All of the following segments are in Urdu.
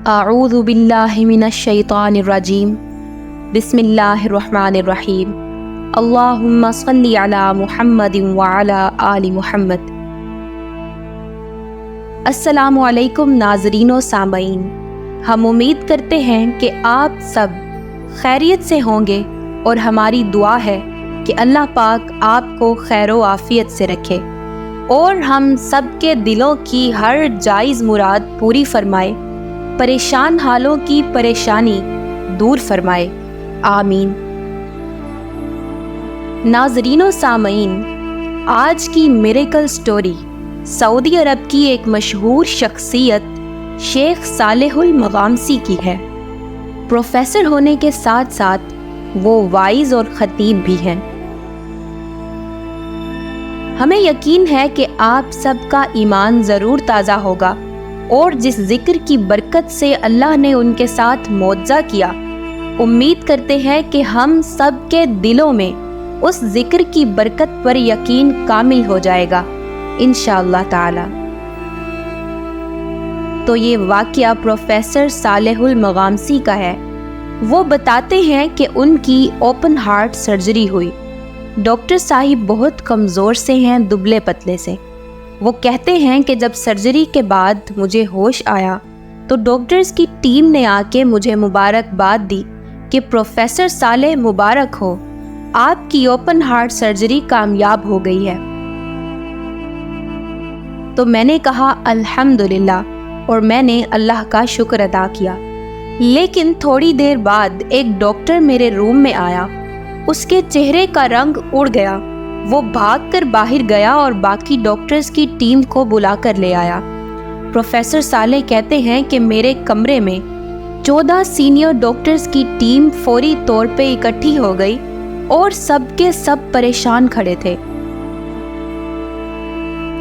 اعوذ باللہ من الشیطان الرجیم بسم اللہ الرحمن الرحیم اللہم صلی علی محمد وعلی آل محمد۔ السلام علیکم ناظرین و سامعین، ہم امید کرتے ہیں کہ آپ سب خیریت سے ہوں گے اور ہماری دعا ہے کہ اللہ پاک آپ کو خیر و عافیت سے رکھے اور ہم سب کے دلوں کی ہر جائز مراد پوری فرمائے، پریشان حالوں کی پریشانی دور فرمائے، آمین۔ ناظرین و سامعین، آج کی میریکل سٹوری سعودی عرب کی ایک مشہور شخصیت شیخ صالح المغامسی کی ہے۔ پروفیسر ہونے کے ساتھ ساتھ وہ وائز اور خطیب بھی ہیں۔ ہمیں یقین ہے کہ آپ سب کا ایمان ضرور تازہ ہوگا اور جس ذکر کی برکت سے اللہ نے ان کے ساتھ معجزہ کیا، امید کرتے ہیں کہ ہم سب کے دلوں میں اس ذکر کی برکت پر یقین کامل ہو جائے گا انشاءاللہ تعالی۔ تو یہ واقعہ پروفیسر صالح المغامسی کا ہے۔ وہ بتاتے ہیں کہ ان کی اوپن ہارٹ سرجری ہوئی۔ ڈاکٹر صاحب بہت کمزور سے ہیں، دبلے پتلے سے۔ وہ کہتے ہیں کہ جب سرجری کے بعد مجھے ہوش آیا تو ڈاکٹرز کی ٹیم نے آ کے مجھے مبارکباد دی کہ پروفیسر صالح مبارک ہو، آپ کی اوپن ہارٹ سرجری کامیاب ہو گئی ہے۔ تو میں نے کہا الحمدللہ، اور میں نے اللہ کا شکر ادا کیا۔ لیکن تھوڑی دیر بعد ایک ڈاکٹر میرے روم میں آیا، اس کے چہرے کا رنگ اڑ گیا۔ وہ بھاگ کر باہر گیا اور باقی ڈاکٹرز کی ٹیم کو بلا کر لے آیا۔ پروفیسر صالح کہتے ہیں کہ میرے کمرے میں 14 سینئر ڈاکٹرز کی ٹیم فوری طور پہ اکٹھی ہو گئی اور سب کے سب پریشان کھڑے تھے،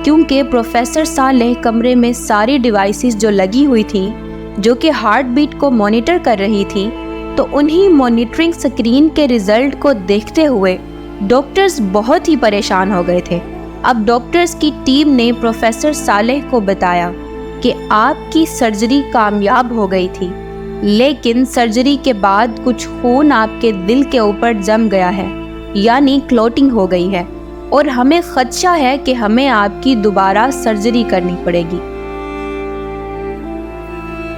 کیونکہ پروفیسر صالح کمرے میں ساری ڈیوائسز جو لگی ہوئی تھیں جو کہ ہارٹ بیٹ کو مانیٹر کر رہی تھی، تو انہی مانیٹرنگ سکرین کے رزلٹ کو دیکھتے ہوئے ڈاکٹرز بہت ہی پریشان ہو گئے تھے۔ اب ڈاکٹرز کی ٹیم نے پروفیسر صالح کو بتایا کہ آپ کی سرجری کامیاب ہو گئی تھی، لیکن سرجری کے بعد کچھ خون آپ کے دل کے اوپر جم گیا ہے، یعنی کلوٹنگ ہو گئی ہے، اور ہمیں خدشہ ہے کہ ہمیں آپ کی دوبارہ سرجری کرنی پڑے گی۔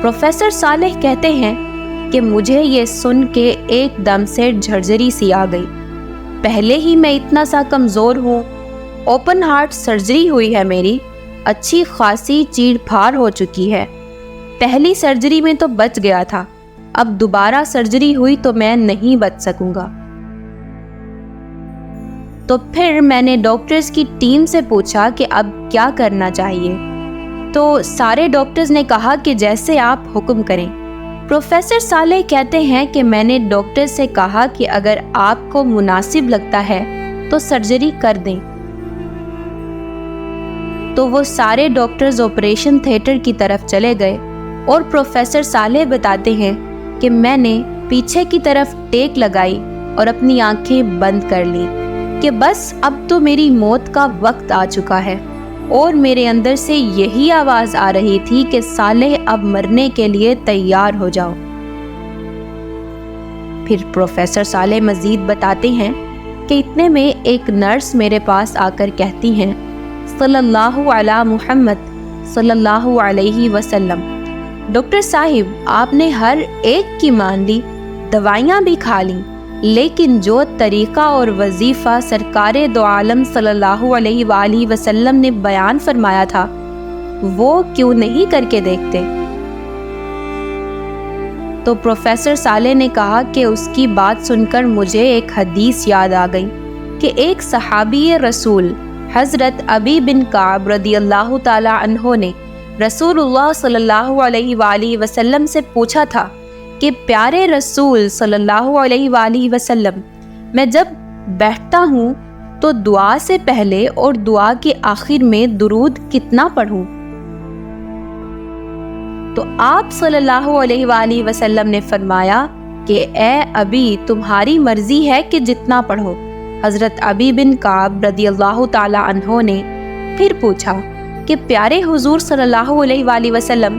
پروفیسر صالح کہتے ہیں کہ مجھے یہ سن کے ایک دم سے جھرجری سی آ گئی۔ پہلے ہی میں اتنا سا کمزور ہوں، اوپن ہارٹ سرجری ہوئی ہے میری، اچھی خاصی چیڑ پھاڑ ہو چکی ہے، پہلی سرجری میں تو بچ گیا تھا، اب دوبارہ سرجری ہوئی تو میں نہیں بچ سکوں گا۔ تو پھر میں نے ڈاکٹرز کی ٹیم سے پوچھا کہ اب کیا کرنا چاہیے، تو سارے ڈاکٹرز نے کہا کہ جیسے آپ حکم کریں۔ پروفیسر صالح کہتے ہیں کہ میں نے ڈاکٹر سے کہا کہ اگر آپ کو مناسب لگتا ہے تو سرجری کر دیں۔ تو وہ سارے ڈاکٹرز آپریشن تھیٹر کی طرف چلے گئے اور پروفیسر صالح بتاتے ہیں کہ میں نے پیچھے کی طرف ٹیک لگائی اور اپنی آنکھیں بند کر لیں کہ بس اب تو میری موت کا وقت آ چکا ہے، اور میرے اندر سے یہی آواز آ رہی تھی کہ صالح اب مرنے کے لیے تیار ہو جاؤ۔ پھر پروفیسر صالح مزید بتاتے ہیں کہ اتنے میں ایک نرس میرے پاس آ کر کہتی ہیں صلی اللہ علی محمد صلی اللہ علیہ وسلم، ڈاکٹر صاحب آپ نے ہر ایک کی مان لی، دوائیاں بھی کھا لیں، لیکن جو طریقہ اور وظیفہ سرکار دو عالم صلی اللہ علیہ وآلہ وسلم نے بیان فرمایا تھا وہ کیوں نہیں کر کے دیکھتے؟ تو پروفیسر صالح نے کہا کہ اس کی بات سن کر مجھے ایک حدیث یاد آ گئی کہ ایک صحابی رسول حضرت ابی بن کعب رضی اللہ تعالی عنہ نے رسول اللہ صلی اللہ علیہ وآلہ وسلم سے پوچھا تھا کہ پیارے رسول صلی اللہ علیہ وآلہ وسلم، میں جب بیٹھتا ہوں تو دعا سے پہلے اور دعا کے آخر میں درود کتنا پڑھوں؟ تو آپ صلی اللہ علیہ وآلہ وسلم نے فرمایا کہ اے ابی تمہاری مرضی ہے کہ جتنا پڑھو۔ حضرت ابی بن کعب رضی اللہ تعالی عنہ نے پھر پوچھا کہ پیارے حضور صلی اللہ علیہ وآلہ وسلم،